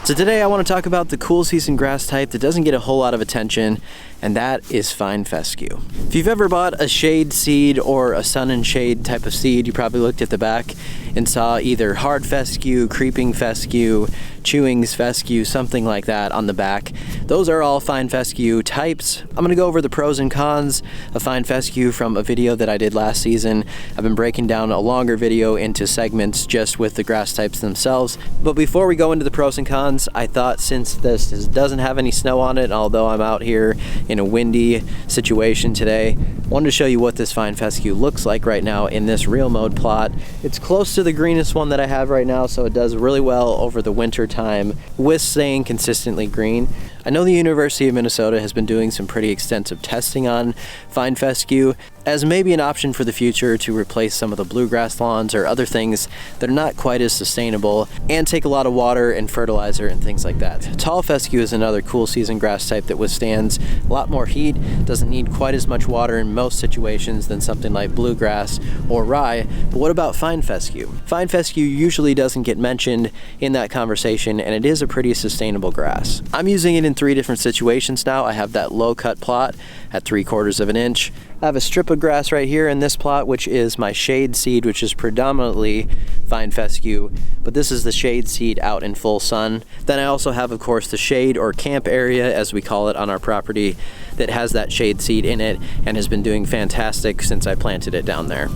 So today I want to talk about the cool season grass type that doesn't get a whole lot of attention, and that is fine fescue. If you've ever bought a shade seed or a sun and shade type of seed, you probably looked at the back and saw either hard fescue, creeping fescue, chewings fescue, something like that on the back. Those are all fine fescue types. I'm going to go over the pros and cons of fine fescue from a video that I did last season. I've been breaking down a longer video into segments just with the grass types themselves. But before we go into the pros and cons, I thought since this doesn't have any snow on it, although I'm out here in a windy situation today, I wanted to show you what this fine fescue looks like right now in this real mode plot. It's close to the greenest one that I have right now, so it does really well over the winter time with staying consistently green. I know the University of Minnesota has been doing some pretty extensive testing on fine fescue as maybe an option for the future to replace some of the bluegrass lawns or other things that are not quite as sustainable and take a lot of water and fertilizer and things like that. Tall fescue is another cool season grass type that withstands a lot more heat, doesn't need quite as much water in most situations than something like bluegrass or rye. But what about fine fescue? Fine fescue usually doesn't get mentioned in that conversation, and it is a pretty sustainable grass. I'm using it in 3 different situations now. I have that low cut plot at 3/4 of an inch. I have a strip of grass right here in this plot, which is my shade seed, which is predominantly fine fescue, but this is the shade seed out in full sun. Then I also have, of course, the shade or camp area, as we call it on our property, that has that shade seed in it and has been doing fantastic since I planted it down there.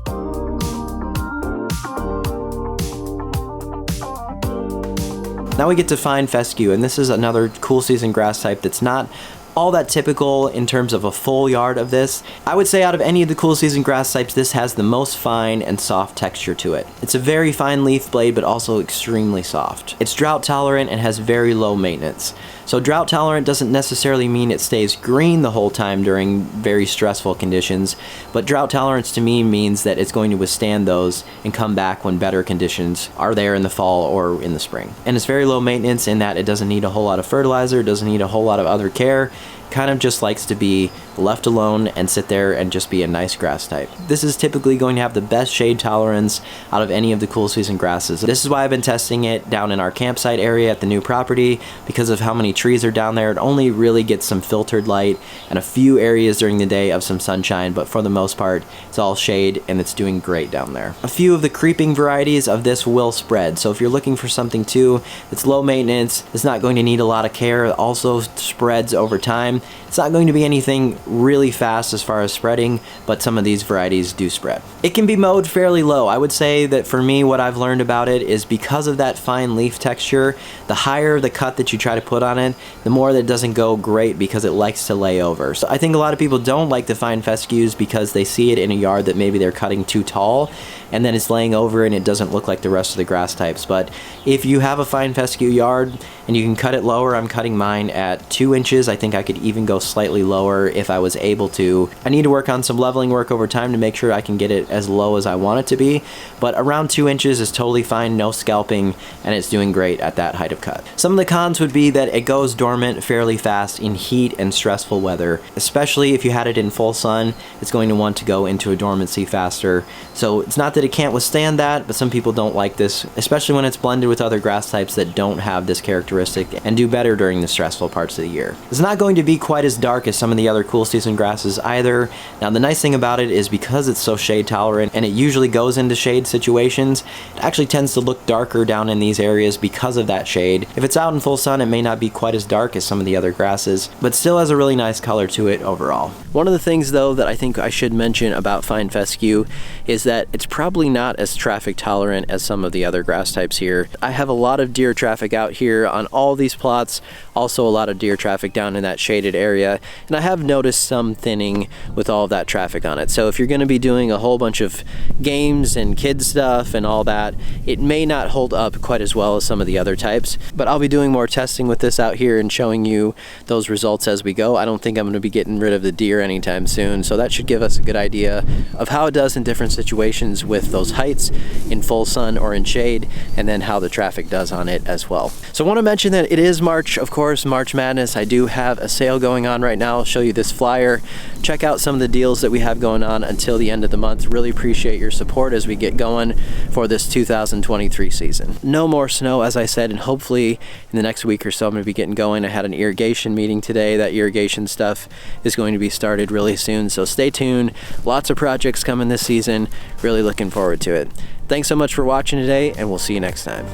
Now we get to fine fescue, and this is another cool season grass type that's not all that typical in terms of a full yard of this. I would say out of any of the cool season grass types, this has the most fine and soft texture to it. It's a very fine leaf blade, but also extremely soft. It's drought tolerant and has very low maintenance. So drought tolerant doesn't necessarily mean it stays green the whole time during very stressful conditions, but drought tolerance to me means that it's going to withstand those and come back when better conditions are there in the fall or in the spring. And it's very low maintenance in that it doesn't need a whole lot of fertilizer, it doesn't need a whole lot of other care. Kind of just likes to be left alone and sit there and just be a nice grass type. This is typically going to have the best shade tolerance out of any of the cool season grasses. This is why I've been testing it down in our campsite area at the new property. Because of how many trees are down there, it only really gets some filtered light and a few areas during the day of some sunshine, but for the most part it's all shade and it's doing great down there. A few of the creeping varieties of this will spread, so if you're looking for something too that's low maintenance, it's not going to need a lot of care, it also spreads over time. It's not going to be anything really fast as far as spreading, but some of these varieties do spread. It can be mowed fairly low. I would say that for me, what I've learned about it is because of that fine leaf texture, the higher the cut that you try to put on it, the more that it doesn't go great because it likes to lay over. So I think a lot of people don't like the fine fescues because they see it in a yard that maybe they're cutting too tall and then it's laying over and it doesn't look like the rest of the grass types. But if you have a fine fescue yard and you can cut it lower, I'm cutting mine at 2 inches. I think I could even go slightly lower if I was able to. I need to work on some leveling work over time to make sure I can get it as low as I want it to be, but around 2 inches is totally fine, no scalping, and it's doing great at that height of cut. Some of the cons would be that it goes dormant fairly fast in heat and stressful weather, especially if you had it in full sun. It's going to want to go into a dormancy faster. So it's not that it can't withstand that, but some people don't like this, especially when it's blended with other grass types that don't have this characteristic and do better during the stressful parts of the year. It's not going to be quite as dark as some of the other cool season grasses either. Now the nice thing about it is because it's so shade tolerant and it usually goes into shade situations, it actually tends to look darker down in these areas because of that shade. If it's out in full sun, it may not be quite as dark as some of the other grasses, but still has a really nice color to it overall. One of the things though that I think I should mention about fine fescue is that it's probably not as traffic tolerant as some of the other grass types here. I have a lot of deer traffic out here on all these plots, also a lot of deer traffic down in that shaded area, and I have noticed some thinning with all of that traffic on it. So if you're going to be doing a whole bunch of games and kids stuff and all that, it may not hold up quite as well as some of the other types, but I'll be doing more testing with this out here and showing you those results as we go. I don't think I'm going to be getting rid of the deer anytime soon, so that should give us a good idea of how it does in different situations with those heights, in full sun or in shade, and then how the traffic does on it as well. So I want to mention that it is March, of course, March Madness. I do have a sale going on right now. I'll show you this flyer. Check out some of the deals that we have going on until the end of the month. Really appreciate your support as we get going for this 2023 season. No more snow, as I said, and hopefully in the next week or so I'm going to be getting going. I had an irrigation meeting today. That irrigation stuff is going to be started really soon, so stay tuned. Lots of projects coming this season. Really looking forward to it. Thanks so much for watching today, and we'll see you next time.